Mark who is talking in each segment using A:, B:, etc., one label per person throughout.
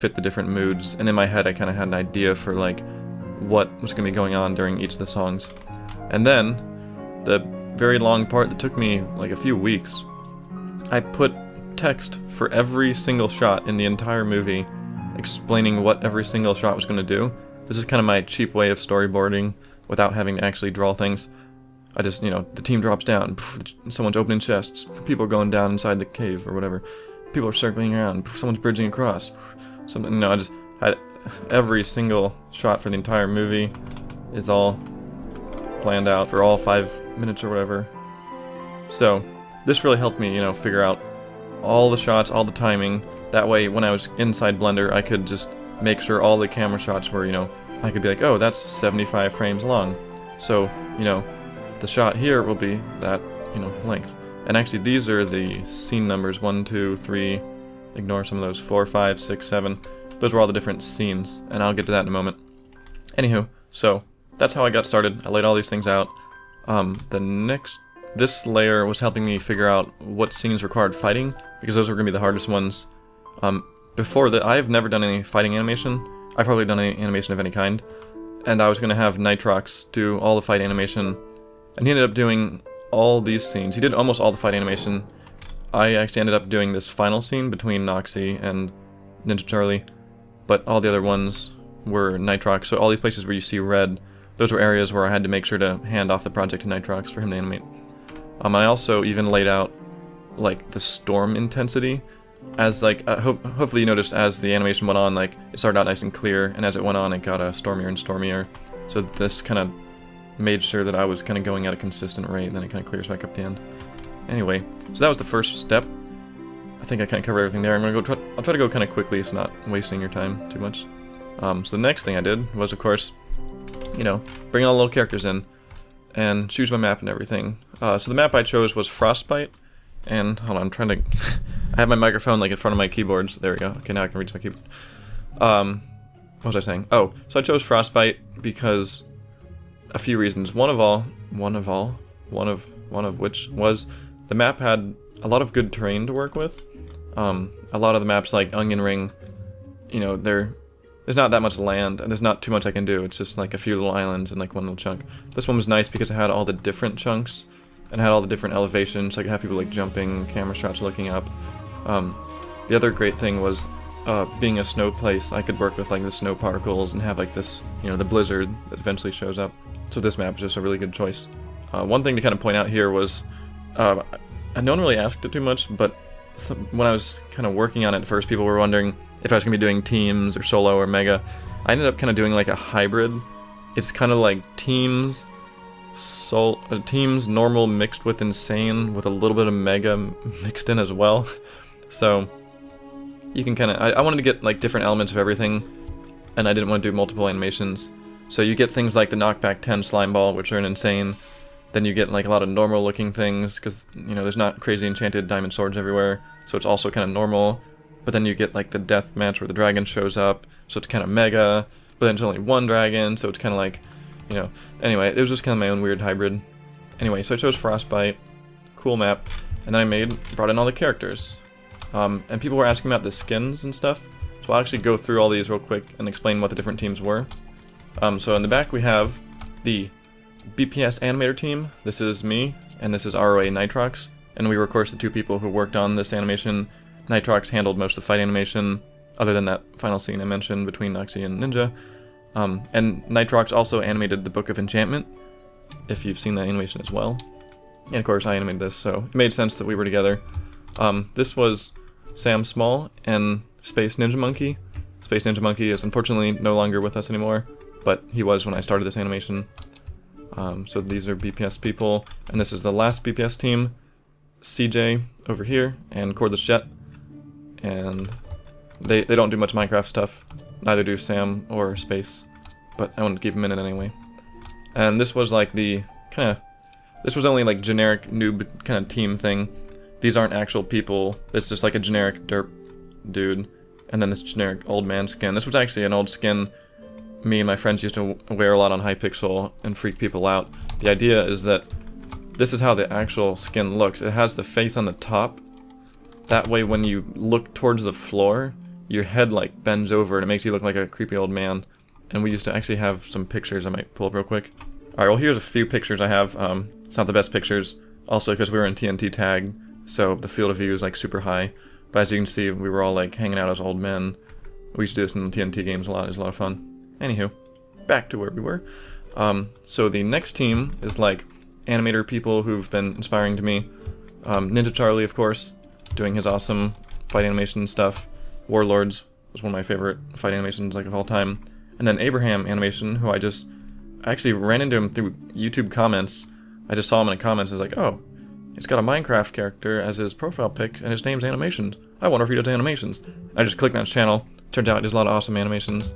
A: fit the different moods, and in my head I kind of had an idea for like what was going to be going on during each of the songs. And then, the very long part that took me like a few weeks, I put text for every single shot in the entire movie explaining what every single shot was going to do. This is kind of my cheap way of storyboarding without having to actually draw things. I just, the team drops down, someone's opening chests, people are going down inside the cave or whatever, people are circling around, someone's bridging across, something, I just had every single shot for the entire movie is all planned out for all 5 minutes or whatever. So, this really helped me, figure out all the shots, all the timing. That way, when I was inside Blender, I could just make sure all the camera shots were, I could be like, oh, that's 75 frames long. So, the shot here will be that, length. And actually, these are the scene numbers, 1, 2, 3, ignore some of those, 4, 5, 6, 7. Those were all the different scenes, and I'll get to that in a moment. Anywho, so, that's how I got started. I laid all these things out. This layer was helping me figure out what scenes required fighting, because those were going to be the hardest ones. Before that, I've never done any fighting animation. I've hardly done any animation of any kind. And I was going to have Nitrox do all the fight animation. And he ended up doing all these scenes. He did almost all the fight animation. I actually ended up doing this final scene between Noxy and Ninja Charlie. But all the other ones were Nitrox. So all these places where you see red, those were areas where I had to make sure to hand off the project to Nitrox for him to animate. I also even laid out like the storm intensity. As hopefully you noticed as the animation went on, like it started out nice and clear, and as it went on, it got stormier and stormier. So this kind of made sure that I was kind of going at a consistent rate, and then it kind of clears back up the end. Anyway, so that was the first step. I think I kind of covered everything there. I'll try to go kind of quickly, so not wasting your time too much. So the next thing I did was, of course, bring all the little characters in and choose my map and everything. So the map I chose was Frostbite. And hold on, I'm trying to. I have my microphone like in front of my keyboards. There we go. Okay, now I can reach my keyboard. What was I saying? Oh, so I chose Frostbite because a few reasons. One of which was the map had a lot of good terrain to work with. A lot of the maps like Onion Ring, there's not that much land and there's not too much I can do. It's just like a few little islands and like one little chunk. This one was nice because it had all the different chunks and had all the different elevations, so I could have people like jumping, camera shots looking up. The other great thing was being a snow place, I could work with like the snow particles and have like this, the blizzard that eventually shows up. So this map is just a really good choice. One thing to kind of point out here was, no one really asked it too much, but when I was kind of working on it at first, people were wondering if I was going to be doing teams or solo or mega. I ended up kind of doing like a hybrid. It's kind of like teams normal mixed with insane with a little bit of mega mixed in as well. So you can kind of I wanted to get like different elements of everything, and I didn't want to do multiple animations. So you get things like the knockback 10 slime ball, which are an insane. Then you get like a lot of normal looking things because there's not crazy enchanted diamond swords everywhere, so it's also kind of normal. But then you get like the death match where the dragon shows up, so it's kind of mega. But then there's only one dragon, so it's kind of like anyway, it was just kind of my own weird hybrid. Anyway, so I chose Frostbite, cool map, and then brought in all the characters. And people were asking about the skins and stuff, so I'll actually go through all these real quick and explain what the different teams were. So in the back we have the BPS animator team. This is me, and this is ROA Nitrox, and we were of course the two people who worked on this animation. Nitrox handled most of the fight animation, other than that final scene I mentioned between Noxy and Ninja. And Nitrox also animated the Book of Enchantment, if you've seen that animation as well. And of course I animated this, so it made sense that we were together. This was Sam Small and Space Ninja Monkey. Space Ninja Monkey is unfortunately no longer with us anymore, but he was when I started this animation. So these are BPS people, and this is the last BPS team. CJ over here, and Cordless Jet. And they don't do much Minecraft stuff. Neither do Sam or Space, but I wanted to keep them in it anyway. And this was like this was only like generic noob kind of team thing. These aren't actual people. It's just like a generic derp dude, and then this generic old man skin. This was actually an old skin me and my friends used to wear a lot on Hypixel and freak people out. The idea is that this is how the actual skin looks. It has the face on the top. That way when you look towards the floor, your head like bends over and it makes you look like a creepy old man. And we used to actually have some pictures I might pull up real quick. Alright, well here's a few pictures I have. It's not the best pictures, also because we were in TNT tag, so the field of view is like super high. But as you can see, we were all like hanging out as old men. We used to do this in the TNT games a lot. It was a lot of fun. Anywho, back to where we were. So the next team is like animator people who've been inspiring to me. Ninja Charlie, of course, doing his awesome fight animation stuff. Warlords was one of my favorite fight animations like of all time. And then Abraham Animation, who I actually ran into him through YouTube comments. I just saw him in the comments. I was like, oh, he's got a Minecraft character as his profile pic, and his name's Animations. I wonder if he does animations. I just clicked on his channel. Turns out he does a lot of awesome animations.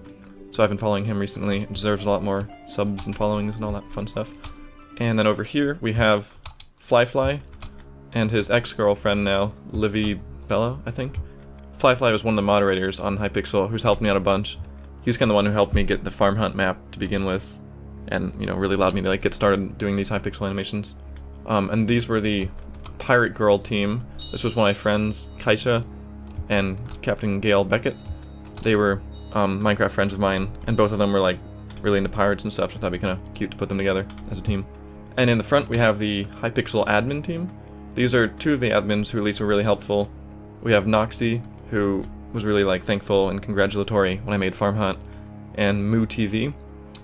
A: So I've been following him recently. It deserves a lot more subs and followings and all that fun stuff. And then over here we have Fly and his ex-girlfriend now, Livy Bella, I think. Fly was one of the moderators on Hypixel who's helped me out a bunch. He was kind of the one who helped me get the farm hunt map to begin with, and you know, really allowed me to like get started doing these Hypixel animations. And these were the Pirate Girl team. This was one of my friends, Kaisha and Captain Gail Beckett. They were Minecraft friends of mine, and both of them were like really into pirates and stuff, so I thought it'd be kind of cute to put them together as a team. And in the front we have the Hypixel admin team. These are two of the admins who at least were really helpful. We have Noxy, who was really like thankful and congratulatory when I made Farm Hunt, and Moo TV,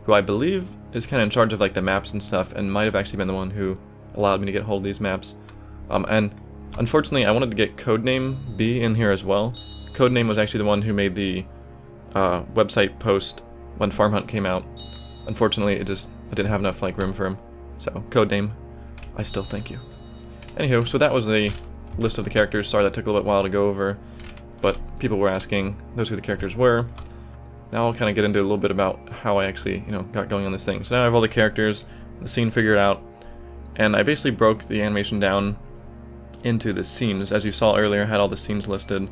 A: who I believe is kind of in charge of like the maps and stuff, and might have actually been the one who allowed me to get hold of these maps. And unfortunately I wanted to get Codename B in here as well. Codename was actually the one who made the website post when Farm Hunt came out. Unfortunately I didn't have enough like room for him, so Codename, I still thank you. Anywho, so that was the list of the characters. Sorry that took a little bit while to go over, but people were asking those who the characters were. Now I'll kind of get into a little bit about how I actually, got going on this thing. So now I have all the characters, the scene figured out, and I basically broke the animation down into the scenes. As you saw earlier, I had all the scenes listed.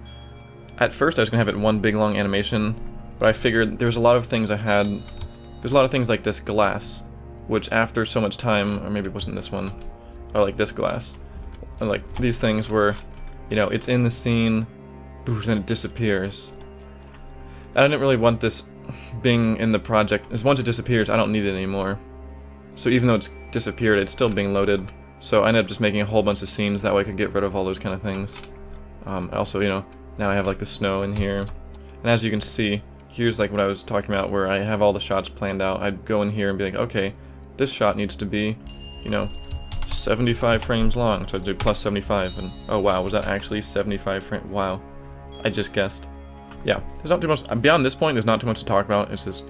A: At first I was going to have it in one big long animation, but I figured there's a lot of things there's a lot of things like this glass, which after so much time, or maybe it wasn't this one, or like this glass, or like these things where, it's in the scene, then it disappears. I didn't really want this being in the project, as once it disappears, I don't need it anymore. So even though it's disappeared, it's still being loaded. So I ended up just making a whole bunch of scenes, that way I could get rid of all those kind of things. Also, now I have like the snow in here. And as you can see, here's like what I was talking about, where I have all the shots planned out. I'd go in here and be like, okay, this shot needs to be, 75 frames long, so I'd do plus 75, and oh wow, was that actually 75 frames? Wow, I just guessed. Yeah, there's not too much, beyond this point, there's not too much to talk about. It's just,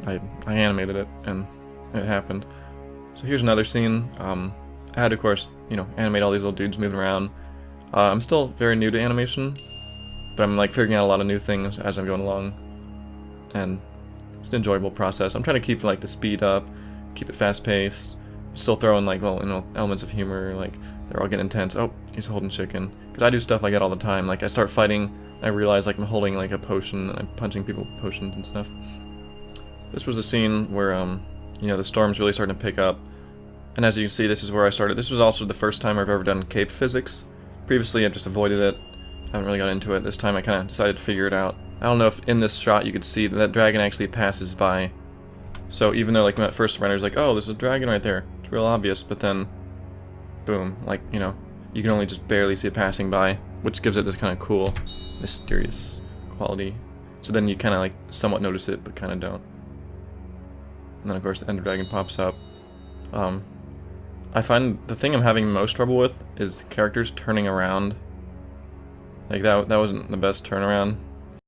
A: I animated it, and it happened. So here's another scene. I had to, of course, animate all these little dudes moving around. I'm still very new to animation, but I'm like figuring out a lot of new things as I'm going along, and it's an enjoyable process. I'm trying to keep like the speed up, keep it fast-paced, still throw in like, elements of humor, like they're all getting intense. Oh, he's holding chicken. Because I do stuff like that all the time. Like I start fighting, I realize like I'm holding like a potion, and I'm punching people with potions and stuff. This was a scene where, the storm's really starting to pick up. And as you can see, this is where I started. This was also the first time I've ever done cape physics. Previously I just avoided it. I haven't really got into it. This time I kind of decided to figure it out. I don't know if in this shot you could see that dragon actually passes by. So even though like when that first render's like, oh, there's a dragon right there, it's real obvious, but then, boom, like, you can only just barely see it passing by, which gives it this kind of cool, mysterious quality. So then you kind of like somewhat notice it, but kind of don't. And then of course the Ender Dragon pops up. I find the thing I'm having most trouble with is characters turning around. Like that wasn't the best turnaround.